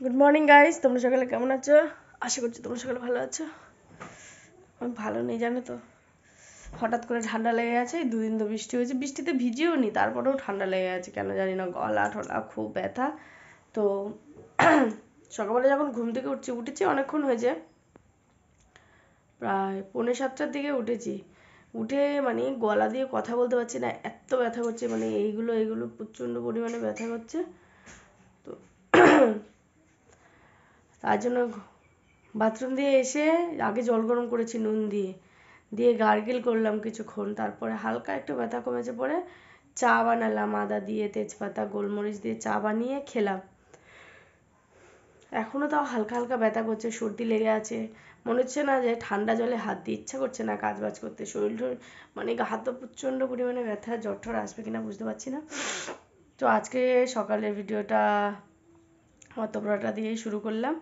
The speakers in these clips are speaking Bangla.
গুড মর্নিং গাইস, তোমরা সকালে কেমন আছো? আশা করছি তোমরা সকালে ভালো আছো। আমি ভালো নেই, জানো তো, হঠাৎ করে ঠান্ডা লেগে গেছে। দুদিন তো বৃষ্টি হয়েছে, বৃষ্টিতে ভিজিও নি, তারপরেও ঠান্ডা লেগে গেছে কেন জানি না, গলা টলা খুব ব্যথা। তো সকালবেলা যখন ঘুম থেকে উঠেছি অনেকক্ষণ হয়েছে, প্রায় 6:45টার দিকে উঠেছি। উঠে মানে গলা দিয়ে কথা বলতে পারছি না, এত ব্যথা করছে, মানে এইগুলো প্রচণ্ড পরিমাণে ব্যথা করছে। তো তার জন্য বাথরুম দিয়ে এসে আগে জল গরম করেছি নুন দিয়ে, দিয়ে গার্গেল করলাম কিছুক্ষণ, তারপরে হালকা একটু ব্যথা কমেছে, পরে চা বানালাম আদা দিয়ে, তেজপাতা, গোলমরিচ দিয়ে চা বানিয়ে খেলাম। এখনও তাও হালকা হালকা ব্যথা করছে, সর্দি লেগে আছে। মনে হচ্ছে না যে ঠান্ডা জলে হাত দিয়ে, ইচ্ছা করছে না কাজ বাজ করতে, শরীর মানে হাত তো প্রচণ্ড পরিমাণে ব্যথা, জ্বর ঠর আসবে কিনা বুঝতে পারছি না। তো আজকে সকালের ভিডিওটা অতপ্রাটা দিয়েই শুরু করলাম।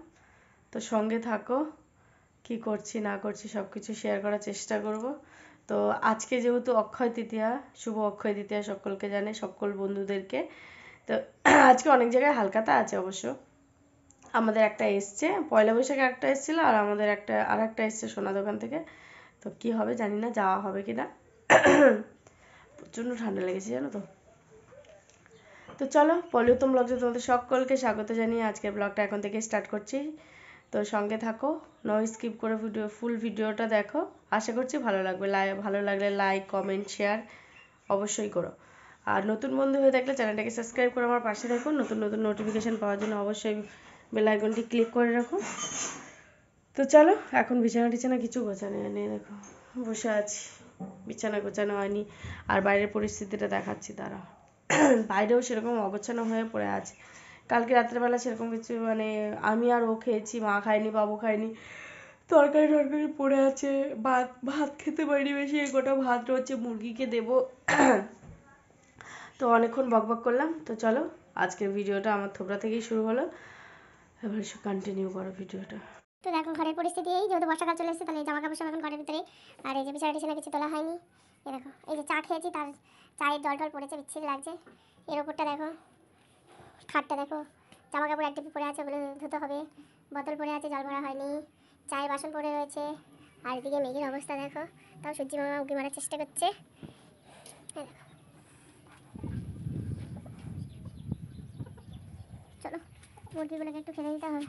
তো সঙ্গে থাকো, কি করছি না করছি সব কিছু শেয়ার করার চেষ্টা করব। তো আজকে যেহেতু অক্ষয় তৃতীয়া, শুভ অক্ষয় তৃতীয়া সকলকে জানে, সকল বন্ধুদেরকে। তো আজকে অনেক জায়গায় হালখাতা আছে অবশ্য। আমাদের একটা এসছে পয়লা বৈশাখে, একটা এসেছিল, আর আমাদের আর একটা এসছে সোনা দোকান থেকে। তো কি হবে জানি না, যাওয়া হবে কিনা। প্রচণ্ড ঠান্ডা লেগেছে জানো তো। তো চলো, পলিউতম ব্লগে তোমাদের সকলকে স্বাগত জানিয়ে আজকের ব্লগটা এখন থেকে স্টার্ট করছি। তো সঙ্গে থাকো, নো স্কিপ করে ফুল ভিডিওটা দেখো, আশা করছি ভালো লাগবে। ভালো লাগলে লাইক কমেন্ট শেয়ার অবশ্যই করো। আর নতুন বন্ধু হয়ে থাকলে চ্যানেলটাকে সাবস্ক্রাইব করে আমার পাশে থাকো, নতুন নতুন নোটিফিকেশান পাওয়ার জন্য অবশ্যই বেল আইকনটি ক্লিক করে রাখো। তো চলো, এখন বিছানা কিছু গোছানো নেই, দেখো বসে আছি, বিছানা গোছানো হয়নি। আর বাইরের পরিস্থিতিটা দেখাচ্ছি তারা, বাইরেও সেরকম অগোছানো হয়ে পড়ে আছে। কালকে রাত্রেবেলা সেরকম কিছু মানে আমি আর ও খেয়েছি, মা খায়নি, বাবু খায়নি, তরকারি পড়ে আছে, ভাত খেতে পারিনি বেশি, গোটা ভাত রয়েছে, মুরগিকে দেবো। তো অনেকক্ষণ বকবক করলাম। তো চলো, আজকের ভিডিওটা আমার থোবড়া থেকেই শুরু হলো, এবার কন্টিনিউ করো ভিডিওটা। তো দেখো ঘরের পরিস্থিতি এই, যেহেতু বর্ষাকাল চলে এসেছে, তাহলে জামা কাপড় সব এখন ঘরের ভিতরে। আর এই যে বিছানা কিছু তোলা হয়নি। এই দেখো, এই যে চা খেয়েছি, তার চায়ের জল টল পড়েছে, বিচ্ছিরি লাগছে। এর ওপরটা দেখো, খাটটা দেখো, জামা কাপড় এক ডিপি পড়ে আছে, ওগুলো ধুতে হবে। বোতল পড়ে আছে, জল ভরা হয়নি, চায়ের বাসন পড়ে রয়েছে। আর এদিকে মেঘের অবস্থা দেখো, তাও সূর্যি মামা উঁকি মারার চেষ্টা করছে। চলো, মুরগিগুলোকে একটু খেতে দিতে হবে।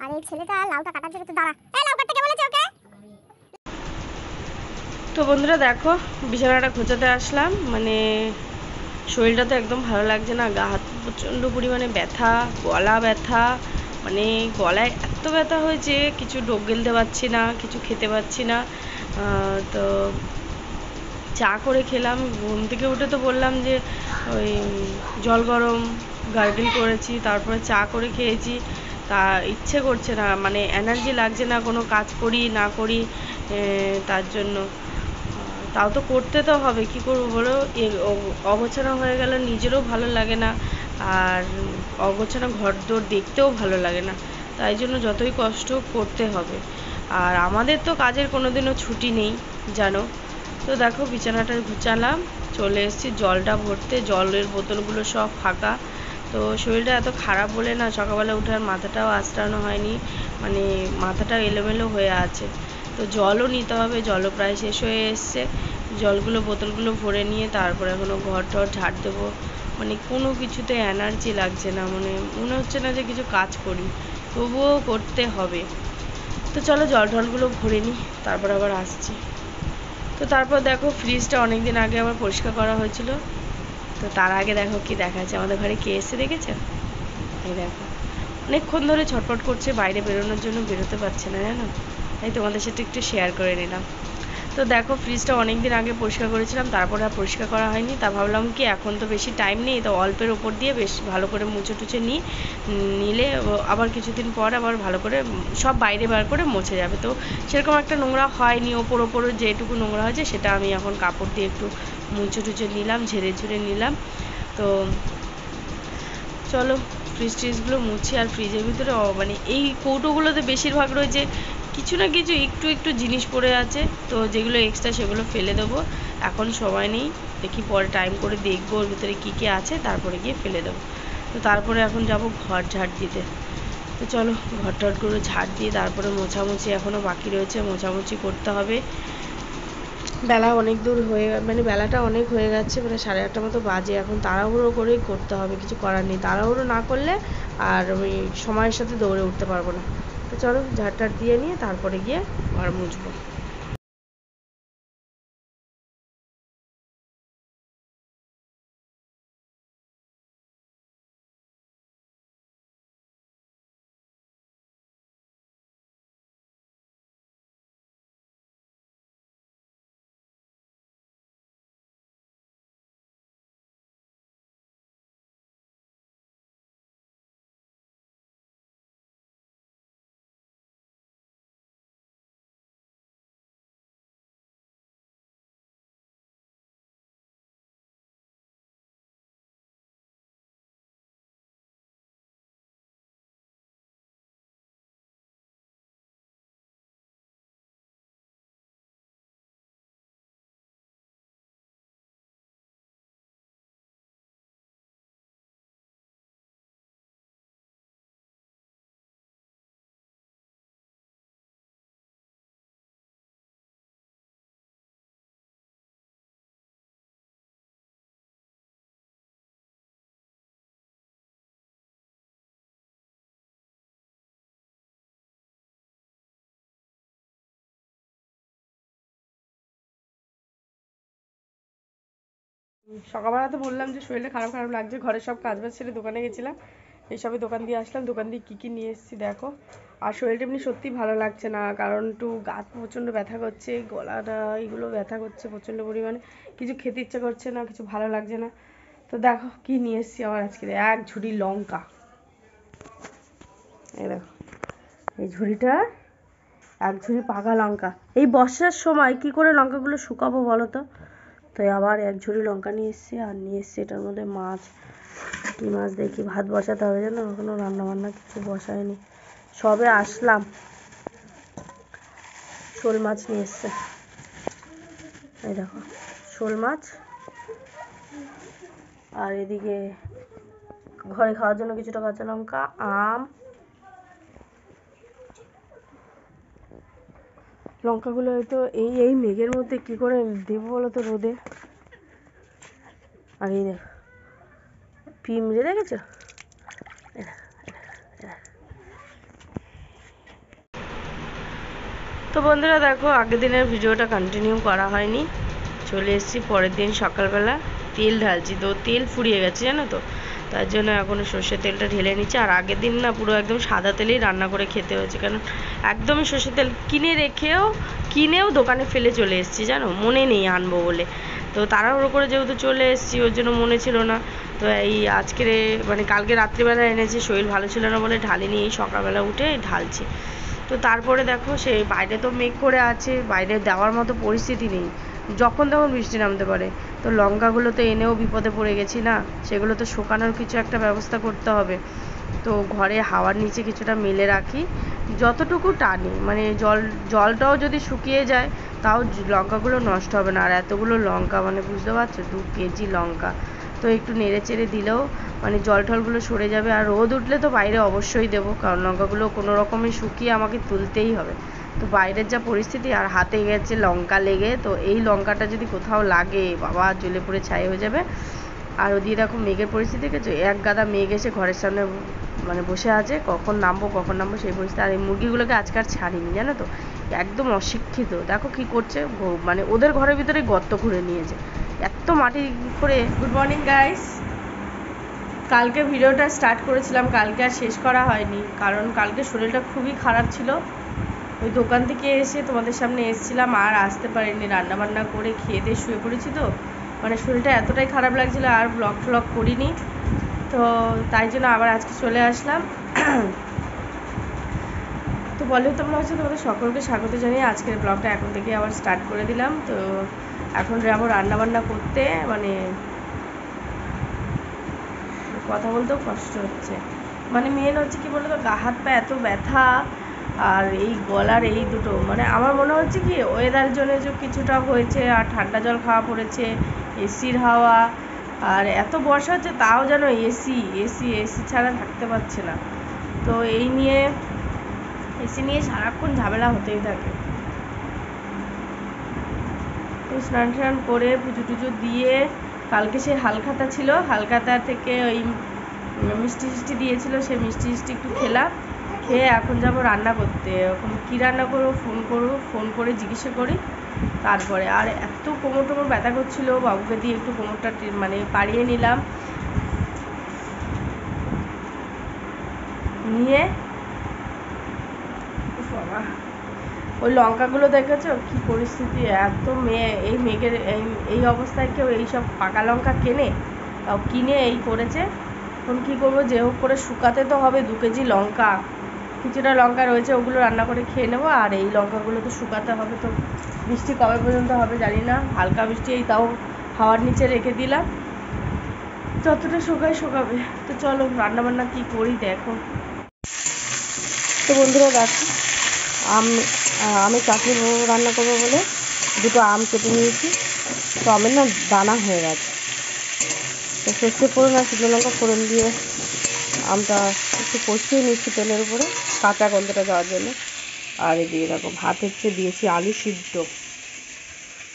আর এই ছেলেটা লাউটা কাটার জন্য তো দাঁড়া, এই লাউ কাটতে কে বলেছে ওকে? তো বন্ধুরা দেখো, বিছানাটা খোঁচাতে আসলাম, মানে শরীরটা তো একদম ভালো লাগছে না, গা হাত প্রচণ্ড পরিমাণে ব্যথা, গলা ব্যথা, মানে গলায় এত ব্যথা হয়েছে, কিছু ডোক গেলতে পারছি না, কিছু খেতে পারছি না। তো চা করে খেলাম, ঘুম থেকে উঠে তো বললাম যে ওই জল গরম গার্গেল করেছি, তারপরে চা করে খেয়েছি। তা ইচ্ছে করছে না, মানে এনার্জি লাগছে না, কোনো কাজ করি না করি, তার জন্য। তাও তো করতে তো হবে, কি করবো বলো, অগোছানো হয়ে গেলে নিজেরও ভালো লাগে না, আর অগোছানো ঘর দোর দেখতেও ভালো লাগে না, তাই জন্য যতই কষ্ট করতে হবে। আর আমাদের তো কাজের কোনো দিনও ছুটি নেই জানো। তো দেখো বিছানাটা গুছালাম, চলে এসেছি জলটা ভরতে, জলের বোতলগুলো সব ফাঁকা। তো শরীরটা এত খারাপ বলে না, সকালবেলা উঠে আর মাথাটাও আঁচড়ানো হয়নি, মানে মাথাটা এলোমেলো হয়ে আছে। তো জলও নিতে হবে, জলও প্রায় শেষ হয়ে এসছে, জলগুলো বোতলগুলো ভরে নিয়ে তারপরে এখনও ঘর টর ঝাড় দেবো, মানে কোনো কিছুতে এনার্জি লাগছে না, মানে মনে হচ্ছে না যে কিছু কাজ করি, তবুও করতে হবে। তো চলো জল টলগুলো ভরে নিই, তারপর আবার আসছি। তো তারপর দেখো ফ্রিজটা অনেক দিন আগে আবার পরিষ্কার করা হয়েছিল। তো তার আগে দেখো কি দেখা যাচ্ছে, আমাদের ঘরে কে এসে দেখেছে, এই দেখো অনেকক্ষণ ধরে ছটফট করছে, বাইরে বেরোনোর জন্য বেরোতে পারছে না জানো, তাই তোমাদের সাথে একটু শেয়ার করে নিলাম। তো দেখো ফ্রিজটা অনেক দিন আগে পরিষ্কার করেছিলাম, তারপরে আর পরিষ্কার করা হয়নি। তা ভাবলাম কি এখন তো বেশি টাইম নেই, তো অল্পের ওপর দিয়ে বেশ ভালো করে মুছে টুছে নিলে আবার কিছুদিন পর আবার ভালো করে সব বাইরে বার করে মুছে যাবে। তো সেরকম একটা নোংরা হয়নি, ওপর যেটুকু নোংরা হয়েছে সেটা আমি এখন কাপড় দিয়ে একটু মুছে টুছে নিলাম, ঝেড়ে নিলাম। তো চলো ফ্রিজগুলো মুছি। আর ফ্রিজের ভিতরে মানে এই কৌটোগুলোতে বেশিরভাগ রয়েছে কিছু না কিছু একটু জিনিস পড়ে আছে, তো যেগুলো এক্সট্রা সেগুলো ফেলে দেবো, এখন সময় নেই, দেখি পরে টাইম করে দেখবো ওর ভিতরে কী কী আছে, তারপরে গিয়ে ফেলে দেবো। তো তারপরে এখন যাব ঘর ঝাড় দিতে। তো চলো ঘর টরগুলো ঝাড় দিয়ে তারপরে মোছামুছি এখনও বাকি রয়েছে, মোছামুছি করতে হবে। বেলা অনেক দূর হয়ে মানে বেলাটা অনেক হয়ে যাচ্ছে, মানে 8:30 মতো বাজে। এখন তাড়াহুড়ো করেই করতে হবে, কিছু করার নেই। তাড়াহুড়ো না করলে আর আমি সময়ের সাথে দৌড়ে উঠতে পারবো না। তো চলো ঝাড়টার দিয়ে নিয়ে তারপরে গিয়ে ঘর মুছবো। সকালবেলা তো বললাম যে শরীরটা খারাপ খারাপ লাগছে, ঘরের সব কাজ বাজ ছেড়ে দোকানে গেছিলাম। এইসবই দোকান দিয়ে আসলাম, দোকান দিয়ে কী কী নিয়ে এসেছি দেখো। আর শরীরটা এমনি সত্যিই ভালো লাগছে না, কারণ একটু গা প্রচণ্ড ব্যথা করছে, গলাটা এইগুলো ব্যথা করছে প্রচণ্ড পরিমাণে। কিছু খেতে ইচ্ছে করছে না, কিছু ভালো লাগছে না। তো দেখো কি নিয়ে এসেছি আবার আজকে, এক ঝুড়ি লঙ্কা। এই দেখো এই ঝুড়িটা এক ঝুড়ি পাকা লঙ্কা। এই বর্ষার সময় কি করে লঙ্কাগুলো শুকাবো বলো তো? তো আবার এক ঝুড়ি লঙ্কা নিয়ে এসেছি, আর নিয়ে এসেছি এটার মধ্যে মাছ। কী মাছ দেখি, ভাত বসাতে হবে জানো, এখনো রান্নাবান্না কিছু বসায়নি, সবে আসলাম। শোল মাছ নিয়ে এসছে, এই দেখো শোল মাছ। আর এদিকে ঘরে খাওয়ার জন্য কিছুটা কাঁচা লঙ্কা, আম। লঙ্কাগুলো হয়তো এই এই মেঘের মধ্যে কি করে দেবো বলো তো রোদে। আর এই দেখ পিঁমড়ে দেখেছো? তো বন্ধুরা দেখো আগের দিনের ভিডিওটা কন্টিনিউ করা হয়নি, চলে এসেছি পরের দিন সকালবেলা। তেল ঢালছি, তো তেল ফুরিয়ে গেছে জানো তো, তার জন্য এখন সর্ষের তেলটা ঢেলে নিচ্ছি। আর আগের দিন না পুরো একদম সাদা তেলেই রান্না করে খেতে হয়েছে, কারণ একদমই সর্ষের তেল কিনেও দোকানে ফেলে চলে এসেছি জানো, মনে নেই আনবো বলে। তো তাড়াহুড়ো করে যেহেতু চলে এসেছি ওর জন্য মনে ছিল না। তো এই আজকের মানে কালকে রাত্রিবেলা এনেছি, শরীর ভালো ছিল না বলে ঢালিনি, এই সকালবেলা উঠে ঢালছি। তো তারপরে দেখো সে বাইরে তো মেঘ করে আছে, বাইরে দেওয়ার মতো পরিস্থিতি নেই, যখন তখন বৃষ্টি নামতে পারে। তো লঙ্কাগুলো তো এনেও বিপদে পড়ে গেছি না, সেগুলো তো শুকানোর কিছু একটা ব্যবস্থা করতে হবে। তো ঘরে হাওয়ার নিচে কিছুটা মেলে রাখি, যতটুকু টানি, মানে জলটাও যদি শুকিয়ে যায় তাও লঙ্কাগুলো নষ্ট হবে না। আর এতগুলো লঙ্কা মানে বুঝতে পারছো, 2 কেজি লঙ্কা। তো একটু নেড়ে চেড়ে দিলেও মানে জল টলগুলো সরে যাবে। আর রোদ উঠলে তো বাইরে অবশ্যই দেবো, কারণ লঙ্কাগুলো কোনো রকমে শুকিয়ে আমাকে তুলতেই হবে। তো বাইরের যা পরিস্থিতি, আর হাতে গেছে লঙ্কা লেগে, তো এই লঙ্কাটা যদি কোথাও লাগে বাবা জ্বলে পুড়ে ছাই হয়ে যাবে। আর ওদিকে দেখো মেঘের পরিস্থিতি দেখেছো, এক গাদা মেঘ এসে ঘরের সামনে মানে বসে আছে, কখন নামবো সেই পরিস্থিতি। আর এই মুরগিগুলোকে আজকে আর ছাড়িনি জানো তো, একদম অশিক্ষিত, দেখো কি করছে, মানে ওদের ঘরের ভিতরে গর্ত খুঁড়ে নিয়েছে, এত মাটি করে। Good morning guys. কালকে ভিডিওটা স্টার্ট করেছিলাম, কালকে আর শেষ করা হয়নি, কারণ কালকে শরীরটা খুবই খারাপ ছিল। ওই দোকান থেকে এসে তোমাদের সামনে এসেছিলাম, আর আসতে পারিনি, রান্নাবান্না করে খেয়ে দিয়ে শুয়ে পড়েছি। তো মানে শরীরটা এতটাই খারাপ লাগছিল, আর ব্লগ ফ্লগ করিনি। তো তাই জন্য আবার আজকে চলে আসলাম। তো বলে তোমরা হচ্ছে তোমাদের সকলকে স্বাগত জানিয়ে আজকের ব্লগটা এখন থেকে আবার স্টার্ট করে দিলাম। তো এখন যাবো রান্নাবান্না করতে, মানে কথা বলতেও কষ্ট হচ্ছে। মানে মেন হচ্ছে কি বলতো, গা হাত পা এত ব্যথা, আর এই গলার এই দুটো, মানে আমার মনে হচ্ছে কি ওয়েদার জন্য যে কিছুটা হয়েছে, আর ঠান্ডা জল খাওয়া পড়েছে, এসির হাওয়া, আর এত বর্ষা হচ্ছে তাও যেন এসি এসি এসি ছাড়া থাকতে পারছে না। তো এই নিয়ে এসি নিয়ে সারাক্ষণ ঝামেলা হতেই থাকে। তো স্নান টান করে পুজো টুজো দিয়ে কালকে সেই হালখাতা ছিল, হালখাতা থেকে ওই মিষ্টি টিষ্টি দিয়েছিল, সেই মিষ্টি টিষ্টি একটু খেলাম, খেয়ে এখন যাবো রান্না করতে। এখন কী রান্না করবো ফোন করে জিজ্ঞাসা করি তারপরে। আর এত কোমর টোমর ব্যথা করছিল, বাবুকে দিয়ে একটু কোমরটা মানে পাড়িয়ে নিলাম, নিয়ে বাবা ওই লঙ্কাগুলো দেখেছো কি পরিস্থিতি, এত এই মেঘের এই অবস্থায় কেউ এইসব পাকা লঙ্কা কেনে? তাও কিনে এই করেছে। এখন কী করবো, যে হোক করে শুকাতে তো হবে। 2 কেজি লঙ্কা, কিছুটা লঙ্কা রয়েছে, ওগুলো রান্না করে খেয়ে নেবো। আর এই লঙ্কাগুলো তো শুকাতে হবে। তো বৃষ্টি কবে পর্যন্ত হবে জানি না, হালকা বৃষ্টি, এই তাও হাওয়ার নিচে রেখে দিলাম, যতটা শুকাবে। তো চলো রান্নাবান্না কী করি দেখো। তো বন্ধুরা দেখো, আমি চাটনি রান্না করবো বলে 2টো আম কেটে নিয়েছি। তো আমের না দানা হয়ে গেছে, তো সর্ষে ফোড়ন আর শুকনো লঙ্কা ফোড়ন দিয়ে আমটা একটু কষিয়ে নিচ্ছি তেলের উপরে, কাঁচা গন্ধটা যাওয়ার জন্য। আর এদিকে দেখো ভাত হচ্ছে, দিয়েছি আলু সিদ্ধ,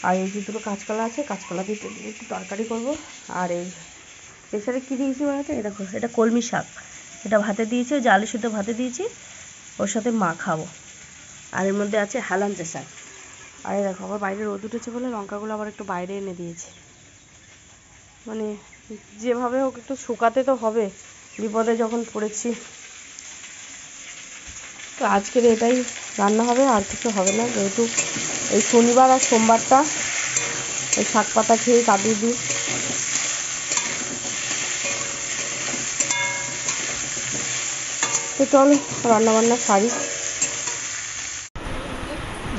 আর এই যে 2টো কাঁচকলা আছে, কাঁচকলা দিয়ে একটু তরকারি করবো। আর এই প্রেসারে কী দিয়েছি বলতে, এই দেখো এটা কলমি শাক, এটা ভাতে দিয়েছি, ওই যে আলু সিদ্ধ ভাতে দিয়েছি, ওর সাথে মাখাবো। আর এর মধ্যে আছে হেলাঞ্চা শাক। আর এই দেখো আবার বাইরে রোদ উঠেছে বলে লঙ্কাগুলো আবার একটু বাইরে এনে দিয়েছি। মানে যেভাবে হোক একটু শুকাতে তো হবে, বিপদে যখন পড়েছি। তো আজকের এটাই রান্না হবে, আর কিছু হবে না, যেহেতু এই শনিবার আর সোমবারটা এই শাক পাতা খেয়ে কাটিয়ে দিই। তো চলো রান্নাবান্না সারি।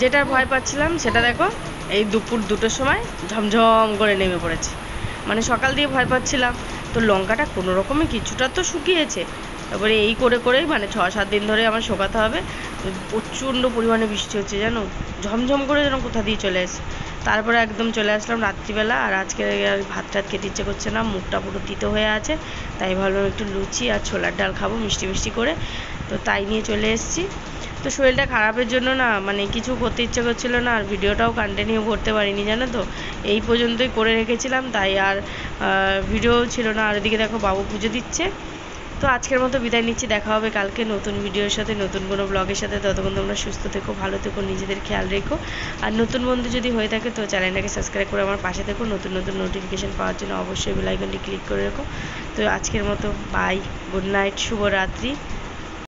যেটা ভয় পাচ্ছিলাম সেটা দেখো এই দুপুর 2টোর সময় ঝমঝম করে নেমে পড়েছে। মানে সকাল দিয়ে ভয় পাচ্ছিলাম, তো লঙ্কাটা কোনো রকমে কিছুটা তো শুকিয়েছে, তারপরে এই করেই মানে 6-7 দিন ধরে আমার শুকাতে হবে। প্রচণ্ড পরিমাণে বৃষ্টি হচ্ছে জানো, ঝমঝম করে যেন কোথা দিয়ে চলে আসে। তারপরে একদম চলে আসলাম রাত্রিবেলা। আর আজকে আর ভাত টাত খেতে ইচ্ছে করছে না, মুখটা পুরো তিতো হয়ে আছে, তাই ভাবলাম একটু লুচি আর ছোলার ডাল খাবো মিষ্টি মিষ্টি করে। তো তাই নিয়ে চলে এসেছি। তো শরীরটা খারাপের জন্য না মানে কিছু করতে ইচ্ছে করছিলো না, আর ভিডিওটাও কন্টিনিউ করতে পারিনি জানো তো, এই পর্যন্তই করে রেখেছিলাম, তাই আর ভিডিও ছিল না। আর ওদিকে দেখো বাবু পুজো দিচ্ছে। তো আজকের মতো বিদায় নিচ্ছি, দেখা হবে কালকে নতুন ভিডিওর সাথে, নতুন কোনো ব্লগের সাথে। ততক্ষণ তোমরা সুস্থ থেকো, ভালো থেকো, নিজেদের খেয়াল রেখো। আর নতুন বন্ধু যদি হয়ে থাকে তো চ্যানেলটাকে সাবস্ক্রাইব করে আমার পাশে থেকো, নতুন নোটিফিকেশান পাওয়ার জন্য অবশ্যই বেল আইকনটি ক্লিক করে রেখো। তো আজকের মতো বাই, গুড নাইট, শুভরাত্রি।